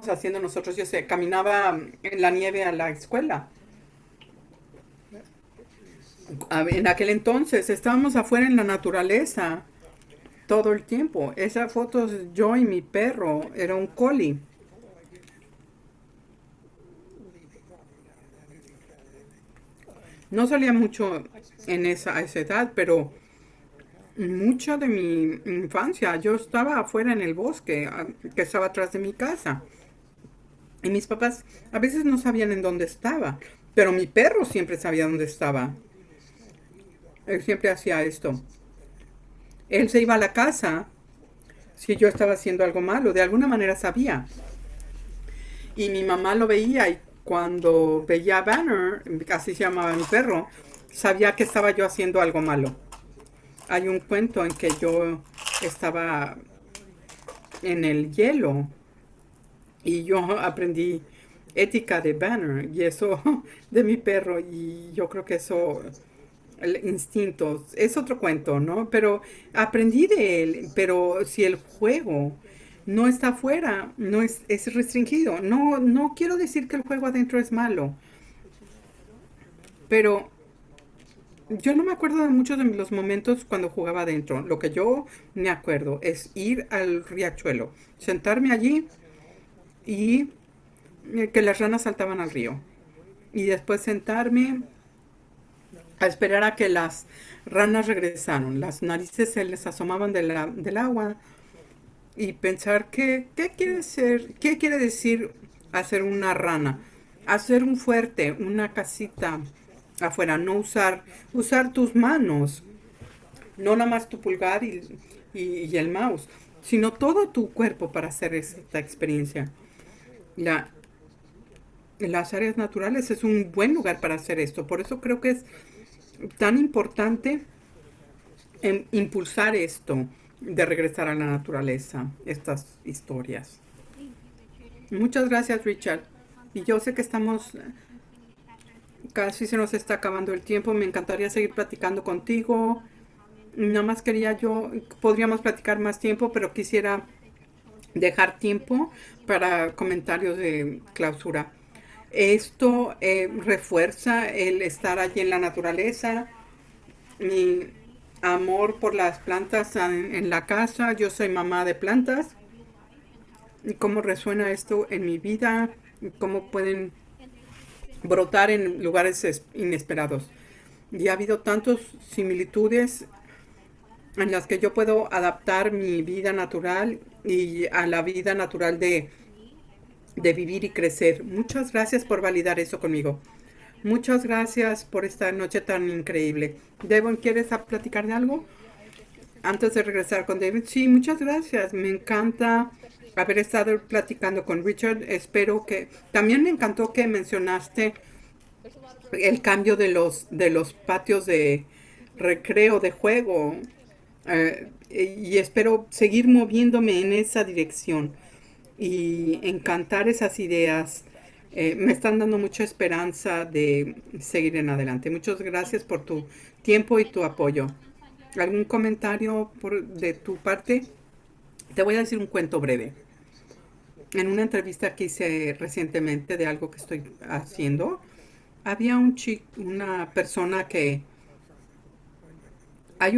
haciendo nosotros, yo sé, caminaba en la nieve a la escuela. En aquel entonces estábamos afuera en la naturaleza todo el tiempo. Esa foto es yo y mi perro, era un collie. No salía mucho a esa edad, pero mucho de mi infancia yo estaba afuera en el bosque, que estaba atrás de mi casa. Y mis papás a veces no sabían en dónde estaba, pero mi perro siempre sabía dónde estaba. Él siempre hacía esto. Él se iba a la casa si yo estaba haciendo algo malo, de alguna manera sabía. Y mi mamá lo veía y cuando veía a Banner, así se llamaba mi perro, sabía que estaba yo haciendo algo malo. Hay un cuento en que yo estaba en el hielo y yo aprendí ética de Banner y eso de mi perro y yo creo que eso, el instinto, es otro cuento, ¿no? Pero aprendí de él, pero si el juego no está afuera, no es restringido. No quiero decir que el juego adentro es malo, pero yo no me acuerdo de muchos de los momentos cuando jugaba adentro. Lo que yo me acuerdo es ir al riachuelo, sentarme allí y que las ranas saltaban al río. Y después sentarme a esperar a que las ranas regresaron. Las narices se les asomaban del agua y pensar qué quiere decir hacer una rana. Hacer un fuerte, una casita afuera, no usar tus manos, no nada más tu pulgar y el mouse, sino todo tu cuerpo para hacer esta experiencia. La, las áreas naturales es un buen lugar para hacer esto, por eso creo que es tan importante impulsar esto de regresar a la naturaleza, estas historias. Muchas gracias, Richard. Y yo sé que estamos, casi se nos está acabando el tiempo. Me encantaría seguir platicando contigo. Nada más quería yo, podríamos platicar más tiempo, pero quisiera dejar tiempo para comentarios de clausura. Esto refuerza el estar allí en la naturaleza, mi amor por las plantas en la casa. Yo soy mamá de plantas. Y cómo resuena esto en mi vida, y cómo pueden brotar en lugares inesperados. Y ha habido tantas similitudes en las que yo puedo adaptar mi vida natural y a la vida natural de vivir y crecer. Muchas gracias por validar eso conmigo. Muchas gracias por esta noche tan increíble. Devon, ¿quieres platicar de algo? Antes de regresar con David, sí, muchas gracias. Me encanta haber estado platicando con Richard. Espero que... También me encantó que mencionaste el cambio de los patios de recreo, de juego. Y espero seguir moviéndome en esa dirección y encantar esas ideas. Me están dando mucha esperanza de seguir en adelante. Muchas gracias por tu tiempo y tu apoyo. ¿Algún comentario de tu parte? Te voy a decir un cuento breve. En una entrevista que hice recientemente de algo que estoy haciendo, había una persona que hay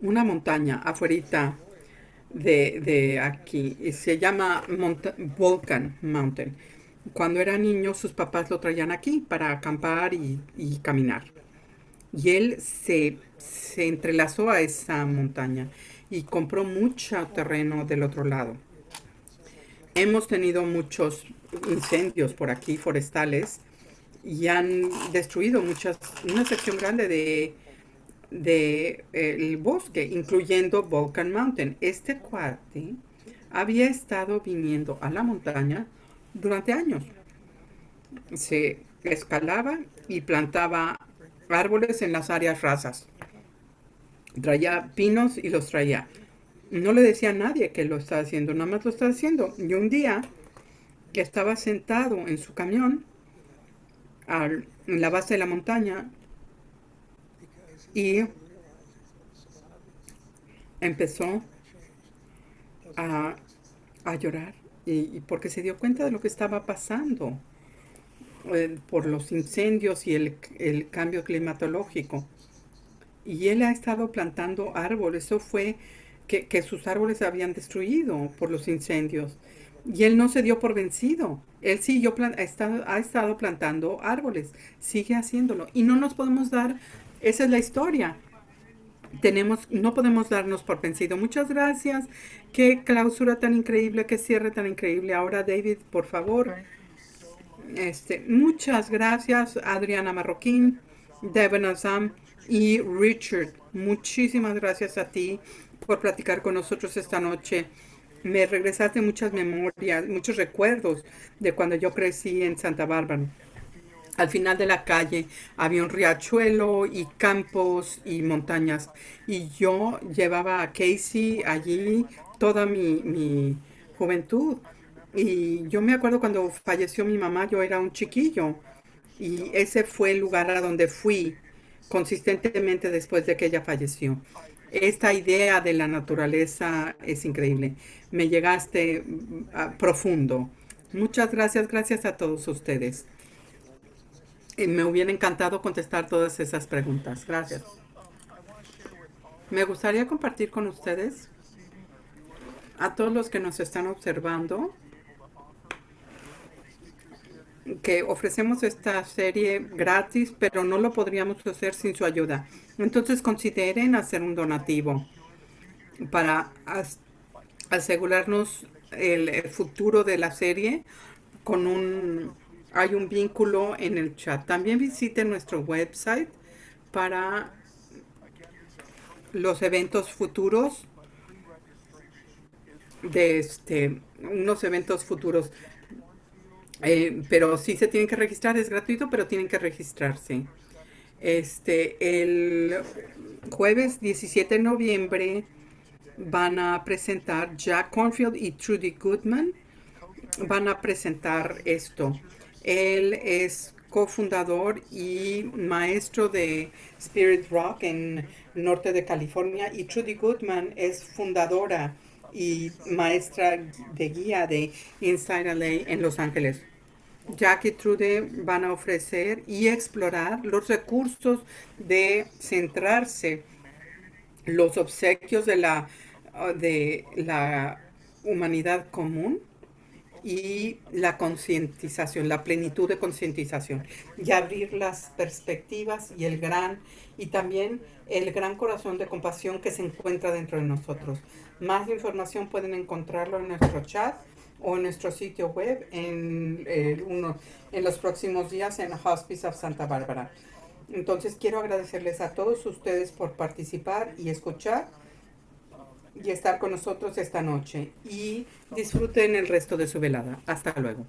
una montaña afuerita de aquí, y se llama Volcan Mountain. Cuando era niño, sus papás lo traían aquí para acampar y caminar. Y él se entrelazó a esa montaña y compró mucho terreno del otro lado. Hemos tenido muchos incendios por aquí, forestales, y han destruido una sección grande de el bosque, incluyendo Volcan Mountain. Este cuate había estado viniendo a la montaña durante años. Se escalaba y plantaba árboles en las áreas rasas. Traía pinos y los traía. No le decía a nadie que lo estaba haciendo, nada más lo estaba haciendo. Y un día que estaba sentado en su camión en la base de la montaña y empezó a, a llorar y porque se dio cuenta de lo que estaba pasando por los incendios y el cambio climatológico. Y él ha estado plantando árboles. Eso fue que sus árboles se habían destruido por los incendios. Y él no se dio por vencido. Él siguió, ha estado plantando árboles. Sigue haciéndolo. Y no nos podemos dar, esa es la historia. No podemos darnos por vencido. Muchas gracias. Qué clausura tan increíble, qué cierre tan increíble. Ahora, David, por favor. Muchas gracias, Adriana Marroquín, Devon Azam y Richard. Muchísimas gracias a ti por platicar con nosotros esta noche. Me regresaste muchas memorias, muchos recuerdos de cuando yo crecí en Santa Bárbara. Al final de la calle había un riachuelo y campos y montañas. Y yo llevaba a Casey allí toda mi juventud. Y yo me acuerdo cuando falleció mi mamá, yo era un chiquillo. Y ese fue el lugar a donde fui consistentemente después de que ella falleció. Esta idea de la naturaleza es increíble. Me llegaste profundo. Muchas gracias, gracias a todos ustedes. Me hubiera encantado contestar todas esas preguntas. Gracias. Me gustaría compartir con ustedes, a todos los que nos están observando, que ofrecemos esta serie gratis, pero no lo podríamos hacer sin su ayuda. Entonces consideren hacer un donativo para asegurarnos el futuro de la serie con hay un vínculo en el chat. También visiten nuestro website para los eventos futuros unos eventos futuros. Pero sí se tienen que registrar, es gratuito, pero tienen que registrarse. El jueves 17 de noviembre van a presentar Jack Cornfield y Trudy Goodman. Van a presentar esto. Él es cofundador y maestro de Spirit Rock en norte de California, y Trudy Goodman es fundadora y maestra de guía de Inside LA en Los Ángeles. Jack y Trudy van a ofrecer y explorar los recursos de centrarse los obsequios de la humanidad común y la concientización, la plenitud de concientización, y abrir las perspectivas y también el gran corazón de compasión que se encuentra dentro de nosotros. Más información pueden encontrarlo en nuestro chat o en nuestro sitio web en los próximos días en Hospice of Santa Bárbara. Entonces quiero agradecerles a todos ustedes por participar y escuchar y estar con nosotros esta noche, y disfruten el resto de su velada. Hasta luego.